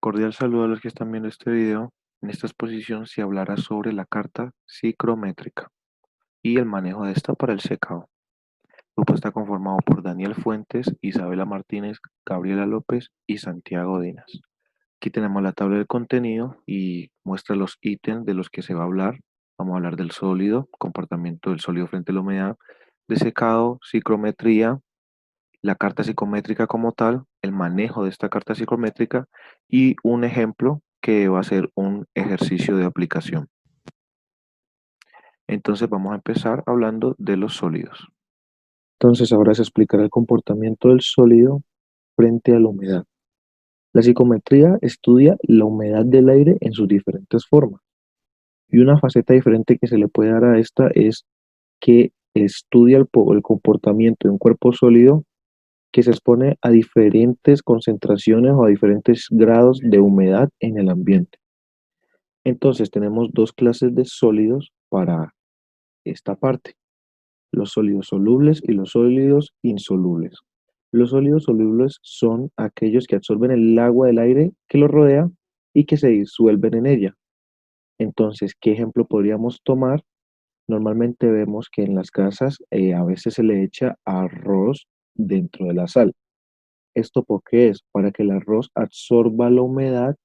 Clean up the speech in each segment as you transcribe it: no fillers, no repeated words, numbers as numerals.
Cordial saludo a los que están viendo este video. En esta exposición se hablará sobre la carta psicométrica y el manejo de esta para el secado. El grupo está conformado por Daniel Fuentes, Isabela Martínez, Gabriela López y Santiago Dinas. Aquí tenemos la tabla del contenido y muestra los ítems de los que se va a hablar. Vamos a hablar del sólido, comportamiento del sólido frente a la humedad, de secado, psicometría, la carta psicométrica como tal, el manejo de esta carta psicométrica y un ejemplo que va a ser un ejercicio de aplicación. Entonces vamos a empezar hablando de los sólidos. Entonces ahora se explicará el comportamiento del sólido frente a la humedad. La psicometría estudia la humedad del aire en sus diferentes formas. Y una faceta diferente que se le puede dar a esta es que estudia el comportamiento de un cuerpo sólido que se expone a diferentes concentraciones o a diferentes grados de humedad en el ambiente. Entonces tenemos dos clases de sólidos para esta parte, los sólidos solubles y los sólidos insolubles. Los sólidos solubles son aquellos que absorben el agua del aire que los rodea y que se disuelven en ella. Entonces, ¿qué ejemplo podríamos tomar? Normalmente vemos que en las casas a veces se le echa arroz dentro de la sal. ¿Esto por qué es? Para que el arroz absorba la humedad,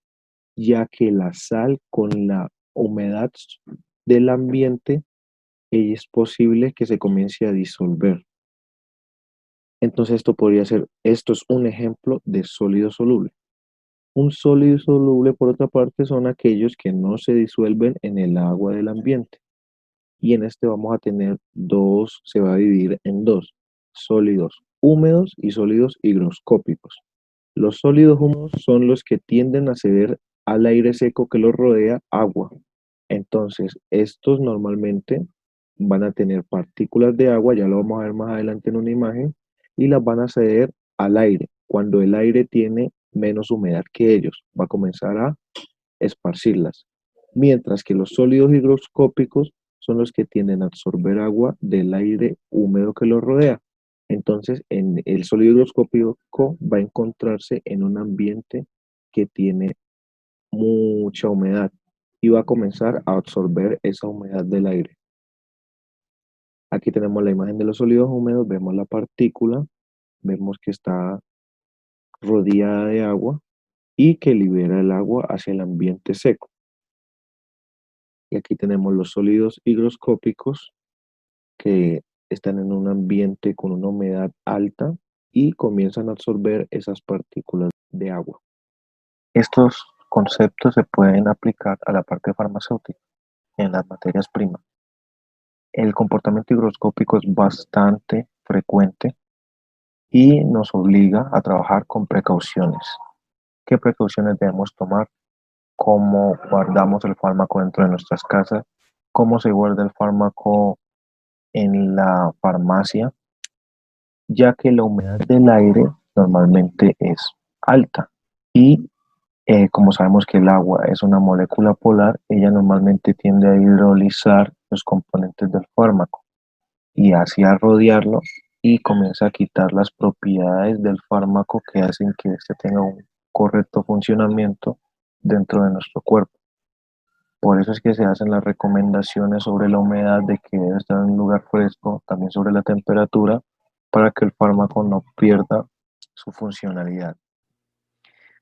ya que la sal con la humedad del ambiente es posible que se comience a disolver. Entonces esto es un ejemplo de sólido soluble. Un sólido soluble, por otra parte, son aquellos que no se disuelven en el agua del ambiente. Y en este vamos a tener dos, se va a dividir en dos, sólidos húmedos y sólidos higroscópicos. Los sólidos húmedos son los que tienden a ceder al aire seco que los rodea agua. Entonces, estos normalmente van a tener partículas de agua, ya lo vamos a ver más adelante en una imagen, y las van a ceder al aire. Cuando el aire tiene menos humedad que ellos, va a comenzar a esparcirlas. Mientras que los sólidos higroscópicos son los que tienden a absorber agua del aire húmedo que los rodea. Entonces, en el sólido higroscópico va a encontrarse en un ambiente que tiene mucha humedad y va a comenzar a absorber esa humedad del aire. Aquí tenemos la imagen de los sólidos húmedos, vemos la partícula, vemos que está rodeada de agua y que libera el agua hacia el ambiente seco. Y aquí tenemos los sólidos higroscópicos que están en un ambiente con una humedad alta y comienzan a absorber esas partículas de agua. Estos conceptos se pueden aplicar a la parte farmacéutica, en las materias primas. El comportamiento higroscópico es bastante frecuente y nos obliga a trabajar con precauciones. ¿Qué precauciones debemos tomar? ¿Cómo guardamos el fármaco dentro de nuestras casas? ¿Cómo se guarda el fármaco en la farmacia? Ya que la humedad del aire normalmente es alta y como sabemos que el agua es una molécula polar, ella normalmente tiende a hidrolizar los componentes del fármaco y así a rodearlo y comienza a quitar las propiedades del fármaco que hacen que éste tenga un correcto funcionamiento dentro de nuestro cuerpo. Por eso es que se hacen las recomendaciones sobre la humedad, de que debe estar en un lugar fresco, también sobre la temperatura, para que el fármaco no pierda su funcionalidad.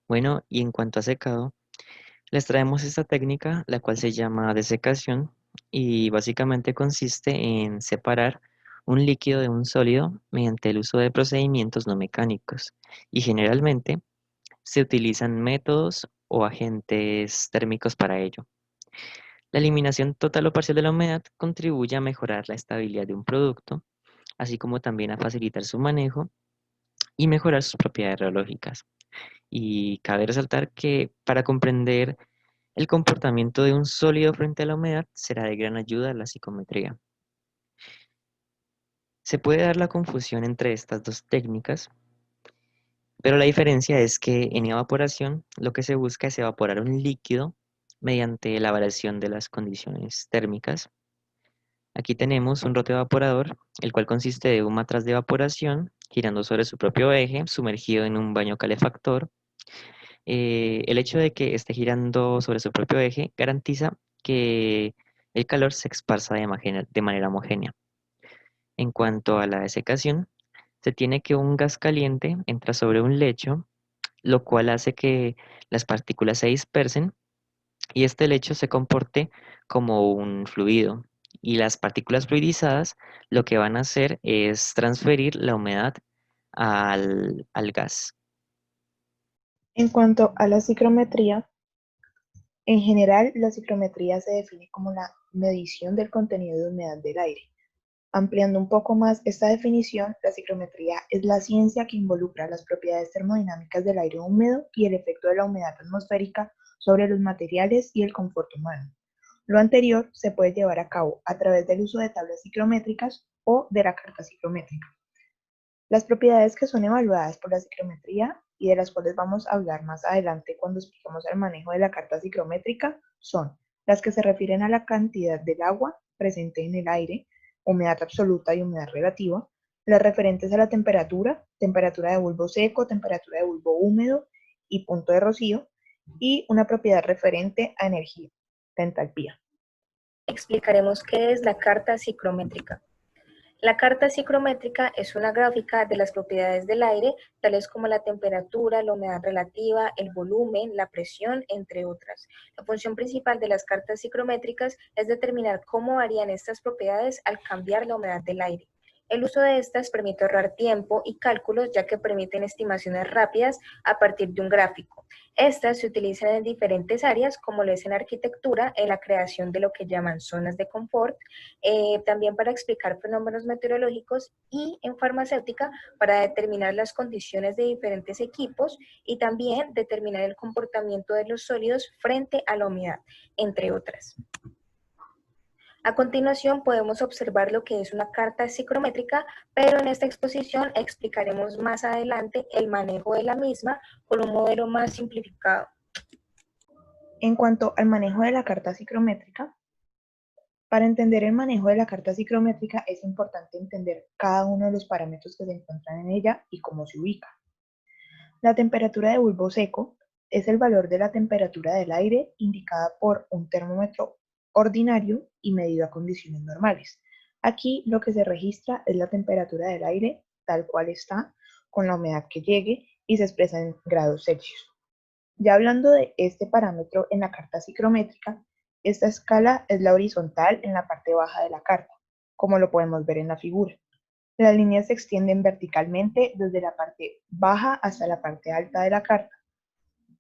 Bueno, y en cuanto a secado, les traemos esta técnica, la cual se llama desecación y básicamente consiste en separar un líquido de un sólido mediante el uso de procedimientos no mecánicos y generalmente se utilizan métodos o agentes térmicos para ello. La eliminación total o parcial de la humedad contribuye a mejorar la estabilidad de un producto, así como también a facilitar su manejo y mejorar sus propiedades reológicas. Y cabe resaltar que para comprender el comportamiento de un sólido frente a la humedad será de gran ayuda la psicometría. Se puede dar la confusión entre estas dos técnicas, pero la diferencia es que en evaporación lo que se busca es evaporar un líquido mediante la variación de las condiciones térmicas. Aquí tenemos un rotoevaporador, el cual consiste de un matraz de evaporación girando sobre su propio eje, sumergido en un baño calefactor. El hecho de que esté girando sobre su propio eje garantiza que el calor se esparza de manera homogénea. En cuanto a la desecación, se tiene que un gas caliente entra sobre un lecho, lo cual hace que las partículas se dispersen y este lecho se comporte como un fluido. Y las partículas fluidizadas lo que van a hacer es transferir la humedad al gas. En cuanto a la ciclometría, en general la ciclometría se define como la medición del contenido de humedad del aire. Ampliando un poco más esta definición, la ciclometría es la ciencia que involucra las propiedades termodinámicas del aire húmedo y el efecto de la humedad atmosférica sobre los materiales y el confort humano. Lo anterior se puede llevar a cabo a través del uso de tablas ciclométricas o de la carta ciclométrica. Las propiedades que son evaluadas por la ciclometría y de las cuales vamos a hablar más adelante cuando expliquemos el manejo de la carta ciclométrica son las que se refieren a la cantidad del agua presente en el aire, humedad absoluta y humedad relativa, las referentes a la temperatura, temperatura de bulbo seco, temperatura de bulbo húmedo y punto de rocío, y una propiedad referente a energía, la entalpía. Explicaremos qué es la carta ciclométrica. La carta ciclométrica es una gráfica de las propiedades del aire, tales como la temperatura, la humedad relativa, el volumen, la presión, entre otras. La función principal de las cartas ciclométricas es determinar cómo varían estas propiedades al cambiar la humedad del aire. El uso de estas permite ahorrar tiempo y cálculos, ya que permiten estimaciones rápidas a partir de un gráfico. Estas se utilizan en diferentes áreas, como lo es en arquitectura, en la creación de lo que llaman zonas de confort, también para explicar fenómenos meteorológicos, y en farmacéutica para determinar las condiciones de diferentes equipos y también determinar el comportamiento de los sólidos frente a la humedad, entre otras. A continuación podemos observar lo que es una carta ciclométrica, pero en esta exposición explicaremos más adelante el manejo de la misma con un modelo más simplificado. En cuanto al manejo de la carta ciclométrica, para entender el manejo de la carta ciclométrica es importante entender cada uno de los parámetros que se encuentran en ella y cómo se ubica. La temperatura de bulbo seco es el valor de la temperatura del aire indicada por un termómetro ordinario y medido a condiciones normales. Aquí lo que se registra es la temperatura del aire tal cual está, con la humedad que llegue y se expresa en grados Celsius. Ya hablando de este parámetro en la carta ciclométrica, esta escala es la horizontal en la parte baja de la carta, como lo podemos ver en la figura. Las líneas se extienden verticalmente desde la parte baja hasta la parte alta de la carta.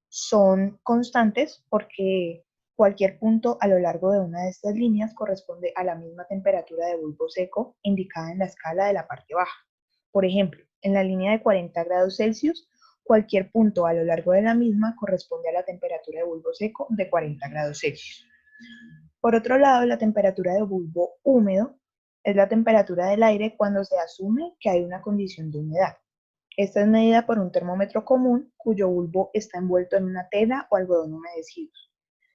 Son constantes porque cualquier punto a lo largo de una de estas líneas corresponde a la misma temperatura de bulbo seco indicada en la escala de la parte baja. Por ejemplo, en la línea de 40 grados Celsius, cualquier punto a lo largo de la misma corresponde a la temperatura de bulbo seco de 40 grados Celsius. Por otro lado, la temperatura de bulbo húmedo es la temperatura del aire cuando se asume que hay una condición de humedad. Esta es medida por un termómetro común cuyo bulbo está envuelto en una tela o algodón humedecidos.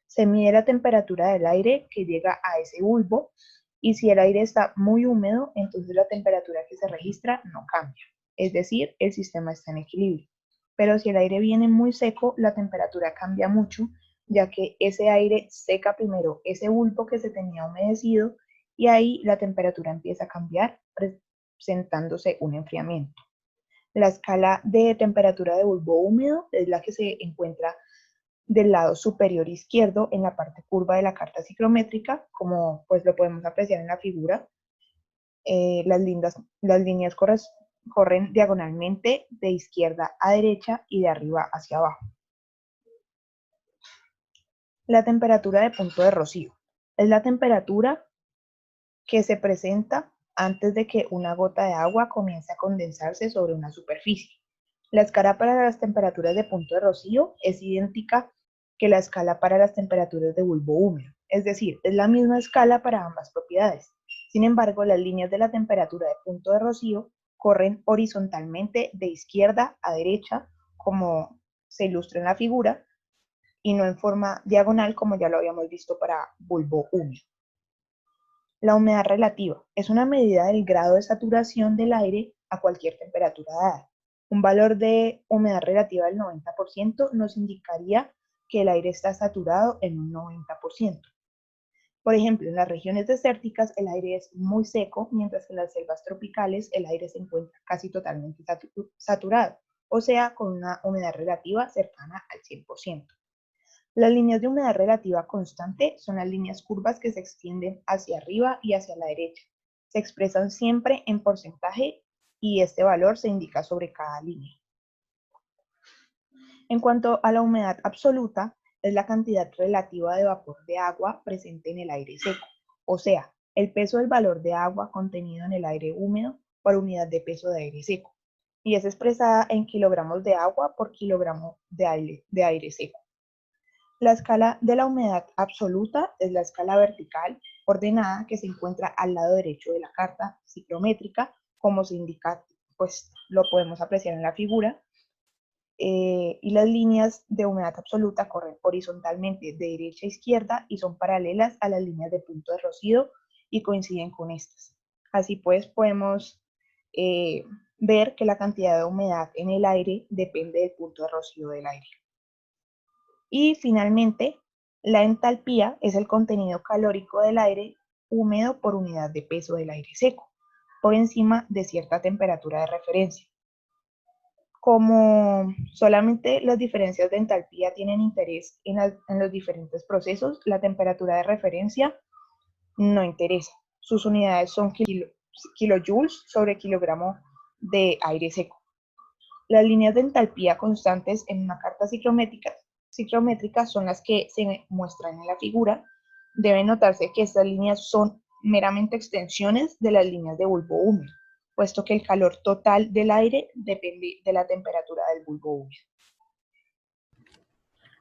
Se mide la temperatura del aire que llega a ese bulbo y si el aire está muy húmedo, entonces la temperatura que se registra no cambia, es decir, el sistema está en equilibrio. Pero si el aire viene muy seco, la temperatura cambia mucho, ya que ese aire seca primero ese bulbo que se tenía humedecido y ahí la temperatura empieza a cambiar, presentándose un enfriamiento. La escala de temperatura de bulbo húmedo es la que se encuentra del lado superior izquierdo en la parte curva de la carta ciclométrica, como pues lo podemos apreciar en la figura. Las líneas corren diagonalmente de izquierda a derecha y de arriba hacia abajo. La temperatura de punto de rocío es la temperatura que se presenta antes de que una gota de agua comience a condensarse sobre una superficie. La escala para las temperaturas de punto de rocío es idéntica que la escala para las temperaturas de bulbo húmedo, es decir, es la misma escala para ambas propiedades. Sin embargo, las líneas de la temperatura de punto de rocío corren horizontalmente de izquierda a derecha, como se ilustra en la figura, y no en forma diagonal como ya lo habíamos visto para bulbo húmedo. La humedad relativa es una medida del grado de saturación del aire a cualquier temperatura dada. Un valor de humedad relativa del 90% nos indicaría que el aire está saturado en un 90%. Por ejemplo, en las regiones desérticas el aire es muy seco, mientras que en las selvas tropicales el aire se encuentra casi totalmente saturado, o sea, con una humedad relativa cercana al 100%. Las líneas de humedad relativa constante son las líneas curvas que se extienden hacia arriba y hacia la derecha. Se expresan siempre en porcentaje y este valor se indica sobre cada línea. En cuanto a la humedad absoluta, es la cantidad relativa de vapor de agua presente en el aire seco, o sea, el peso del valor de agua contenido en el aire húmedo por unidad de peso de aire seco, y es expresada en kilogramos de agua por kilogramo de aire seco. La escala de la humedad absoluta es la escala vertical ordenada que se encuentra al lado derecho de la carta ciclométrica, como se indica, pues lo podemos apreciar en la figura, y las líneas de humedad absoluta corren horizontalmente de derecha a izquierda y son paralelas a las líneas de punto de rocío y coinciden con estas. Así pues, podemos ver que la cantidad de humedad en el aire depende del punto de rocío del aire. Y finalmente, la entalpía es el contenido calórico del aire húmedo por unidad de peso del aire seco, por encima de cierta temperatura de referencia. Como solamente las diferencias de entalpía tienen interés en los diferentes procesos, la temperatura de referencia no interesa. Sus unidades son kilojoules sobre kilogramo de aire seco. Las líneas de entalpía constantes en una carta ciclométrica son las que se muestran en la figura. Debe notarse que estas líneas son meramente extensiones de las líneas de bulbo húmedo, puesto que el calor total del aire depende de la temperatura del bulbo húmedo.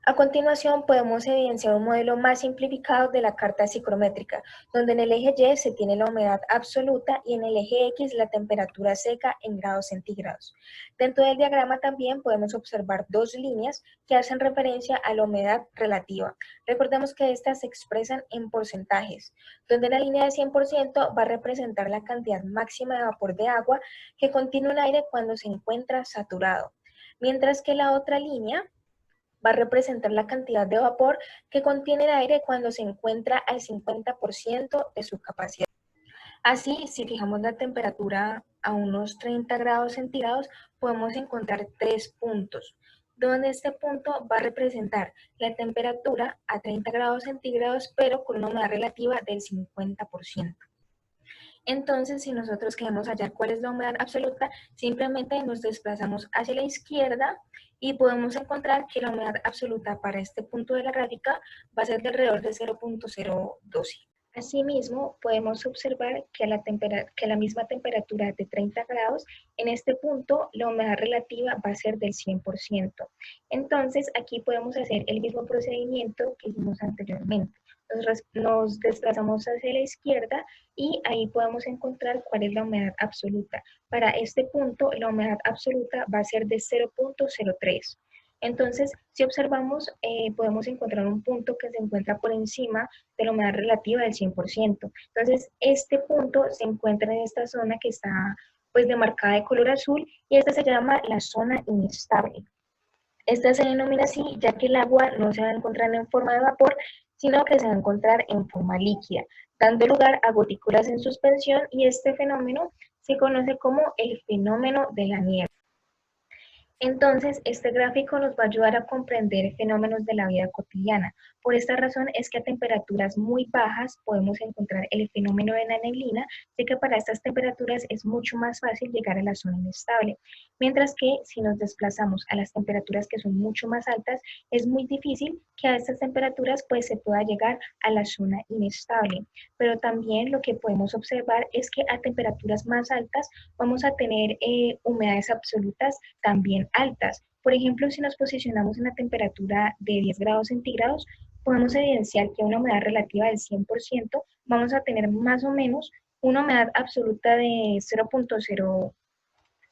A continuación, podemos evidenciar un modelo más simplificado de la carta ciclométrica, donde en el eje Y se tiene la humedad absoluta y en el eje X la temperatura seca en grados centígrados. Dentro del diagrama también podemos observar dos líneas que hacen referencia a la humedad relativa. Recordemos que estas se expresan en porcentajes, donde la línea de 100% va a representar la cantidad máxima de vapor de agua que contiene un aire cuando se encuentra saturado, mientras que la otra línea va a representar la cantidad de vapor que contiene el aire cuando se encuentra al 50% de su capacidad. Así, si fijamos la temperatura a unos 30 grados centígrados, podemos encontrar tres puntos, donde este punto va a representar la temperatura a 30 grados centígrados, pero con una humedad relativa del 50%. Entonces, si nosotros queremos hallar cuál es la humedad absoluta, simplemente nos desplazamos hacia la izquierda y podemos encontrar que la humedad absoluta para este punto de la gráfica va a ser de alrededor de 0.012. Asimismo, podemos observar que a la misma temperatura de 30 grados, en este punto la humedad relativa va a ser del 100%. Entonces, aquí podemos hacer el mismo procedimiento que hicimos anteriormente. Nos desplazamos hacia la izquierda y ahí podemos encontrar cuál es la humedad absoluta. Para este punto, la humedad absoluta va a ser de 0.03. Entonces, si observamos, podemos encontrar un punto que se encuentra por encima de la humedad relativa del 100%. Entonces, este punto se encuentra en esta zona que está pues demarcada de color azul y esta se llama la zona inestable. Esta se denomina así ya que el agua no se va a encontrar en forma de vapor, sino que se va a encontrar en forma líquida, dando lugar a gotículas en suspensión y este fenómeno se conoce como el fenómeno de la niebla. Entonces, este gráfico nos va a ayudar a comprender fenómenos de la vida cotidiana. Por esta razón es que a temperaturas muy bajas podemos encontrar el fenómeno de la neblina, ya que para estas temperaturas es mucho más fácil llegar a la zona inestable. Mientras que si nos desplazamos a las temperaturas que son mucho más altas, es muy difícil que a estas temperaturas pues se pueda llegar a la zona inestable. Pero también lo que podemos observar es que a temperaturas más altas vamos a tener humedades absolutas también altas. Por ejemplo, si nos posicionamos en la temperatura de 10 grados centígrados, podemos evidenciar que una humedad relativa del 100% vamos a tener más o menos una humedad absoluta de 0.011,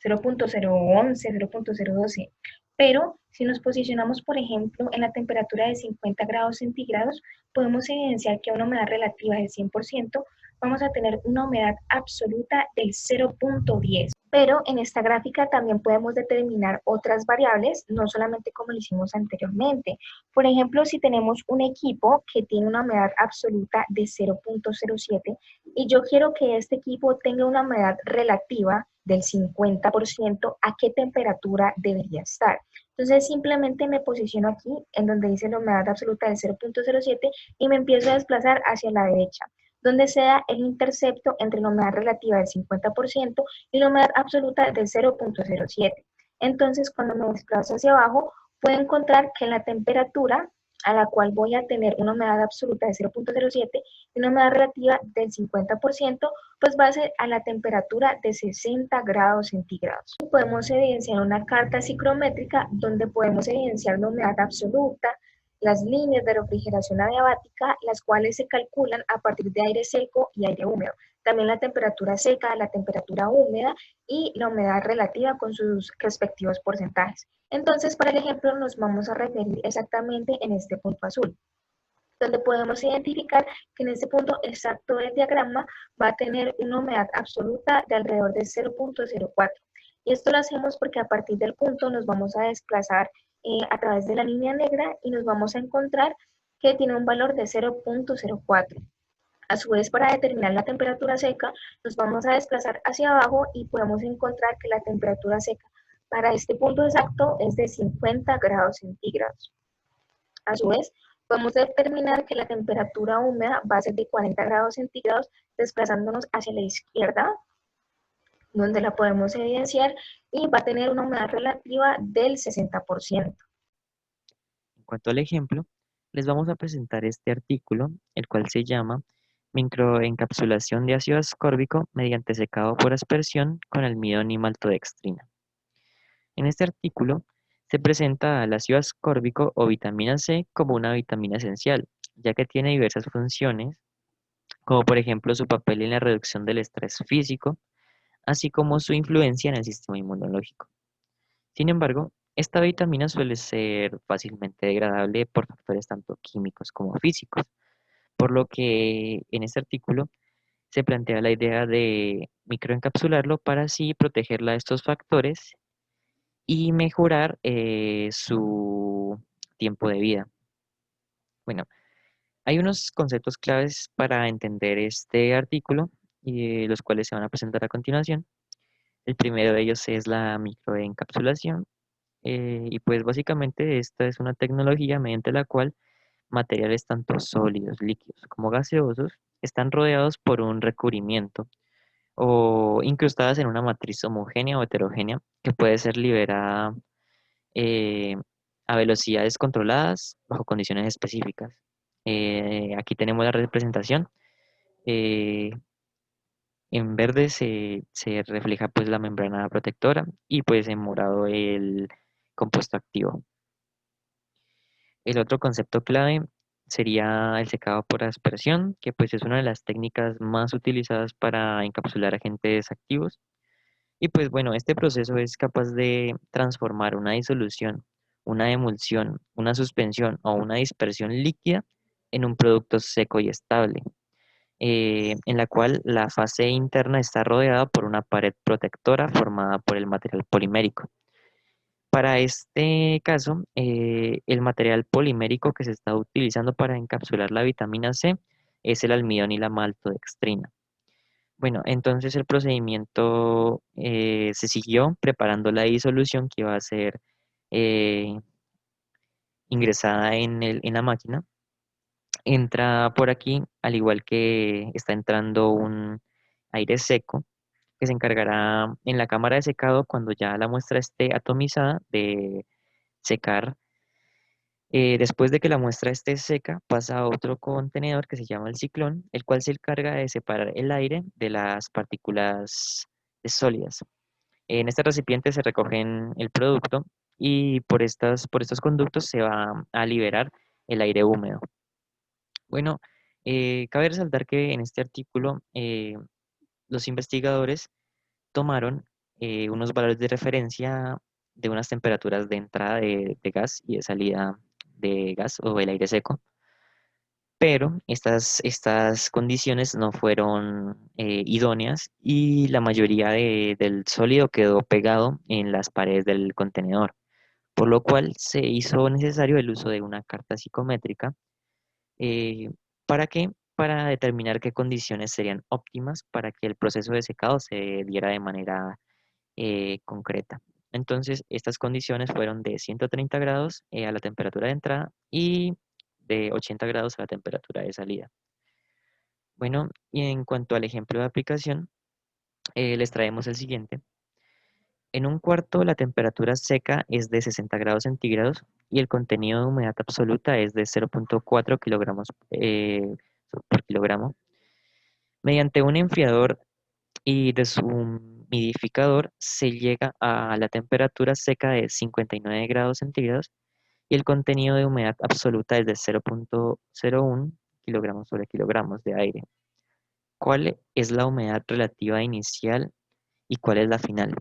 0.012. Pero si nos posicionamos, por ejemplo, en la temperatura de 50 grados centígrados, podemos evidenciar que a una humedad relativa del 100% vamos a tener una humedad absoluta del 0,10. Pero en esta gráfica también podemos determinar otras variables, no solamente como lo hicimos anteriormente. Por ejemplo, si tenemos un equipo que tiene una humedad absoluta de 0,07 y yo quiero que este equipo tenga una humedad relativa del 50%, ¿a qué temperatura debería estar? Entonces simplemente me posiciono aquí en donde dice la humedad absoluta del 0,07 y me empiezo a desplazar hacia la derecha, donde sea el intercepto entre la humedad relativa del 50% y la humedad absoluta del 0,07. Entonces, cuando me desplazo hacia abajo, puedo encontrar que la temperatura a la cual voy a tener una humedad absoluta de 0,07 y una humedad relativa del 50%, pues va a ser a la temperatura de 60 grados centígrados. Podemos evidenciar una carta psicométrica donde podemos evidenciar la humedad absoluta, las líneas de refrigeración adiabática, las cuales se calculan a partir de aire seco y aire húmedo. También la temperatura seca, la temperatura húmeda y la humedad relativa con sus respectivos porcentajes. Entonces, para el ejemplo, nos vamos a referir exactamente en este punto azul, donde podemos identificar que en este punto exacto del diagrama va a tener una humedad absoluta de alrededor de 0,04. Y esto lo hacemos porque a partir del punto nos vamos a desplazar a través de la línea negra y nos vamos a encontrar que tiene un valor de 0,04. A su vez, para determinar la temperatura seca, nos vamos a desplazar hacia abajo y podemos encontrar que la temperatura seca para este punto exacto es de 50 grados centígrados. A su vez, podemos determinar que la temperatura húmeda va a ser de 40 grados centígrados, desplazándonos hacia la izquierda, donde la podemos evidenciar, y va a tener una humedad relativa del 60%. En cuanto al ejemplo, les vamos a presentar este artículo, el cual se llama Microencapsulación de ácido ascórbico mediante secado por aspersión con almidón y maltodextrina. En este artículo se presenta al ácido ascórbico o vitamina C como una vitamina esencial, ya que tiene diversas funciones, como por ejemplo su papel en la reducción del estrés físico, así como su influencia en el sistema inmunológico. Sin embargo, esta vitamina suele ser fácilmente degradable por factores tanto químicos como físicos, por lo que en este artículo se plantea la idea de microencapsularlo para así protegerla de estos factores y mejorar su tiempo de vida. Bueno, hay unos conceptos claves para entender este artículo, los cuales se van a presentar a continuación. El primero de ellos es la microencapsulación, y pues básicamente esta es una tecnología mediante la cual materiales tanto sólidos, líquidos como gaseosos están rodeados por un recubrimiento o incrustadas en una matriz homogénea o heterogénea que puede ser liberada eh, a velocidades controladas bajo condiciones específicas. Aquí tenemos la representación. eh, en verde se refleja pues la membrana protectora y pues en morado el compuesto activo. El otro concepto clave sería el secado por aspersión, que pues es una de las técnicas más utilizadas para encapsular agentes activos. Y pues bueno, este proceso es capaz de transformar una disolución, una emulsión, una suspensión o una dispersión líquida en un producto seco y estable, en la cual la fase interna está rodeada por una pared protectora formada por el material polimérico. Para este caso, el material polimérico que se está utilizando para encapsular la vitamina C es el almidón y la maltodextrina. Bueno, entonces el procedimiento se siguió preparando la disolución que iba a ser eh, ingresada en la máquina. Entra por aquí, al igual que está entrando un aire seco, que se encargará en la cámara de secado cuando ya la muestra esté atomizada de secar. Después de que la muestra esté seca, pasa a otro contenedor que se llama el ciclón, el cual se encarga de separar el aire de las partículas sólidas. En este recipiente se recogen el producto y por estos conductos se va a liberar el aire húmedo. Bueno, cabe resaltar que en este artículo los investigadores tomaron unos valores de referencia de unas temperaturas de entrada de gas y de salida de gas o el aire seco, pero estas condiciones no fueron idóneas y la mayoría del sólido quedó pegado en las paredes del contenedor, por lo cual se hizo necesario el uso de una carta psicométrica. ¿Para qué? Para determinar qué condiciones serían óptimas para que el proceso de secado se diera de manera concreta. Entonces, estas condiciones fueron de 130 grados a la temperatura de entrada y de 80 grados a la temperatura de salida. Bueno, y en cuanto al ejemplo de aplicación, les traemos el siguiente. En un cuarto, la temperatura seca es de 60 grados centígrados y el contenido de humedad absoluta es de 0,4 kilogramos por kilogramo. Mediante un enfriador y deshumidificador se llega a la temperatura seca de 59 grados centígrados y el contenido de humedad absoluta es de 0,01 kilogramos sobre kilogramos de aire. ¿Cuál es la humedad relativa inicial y cuál es la final?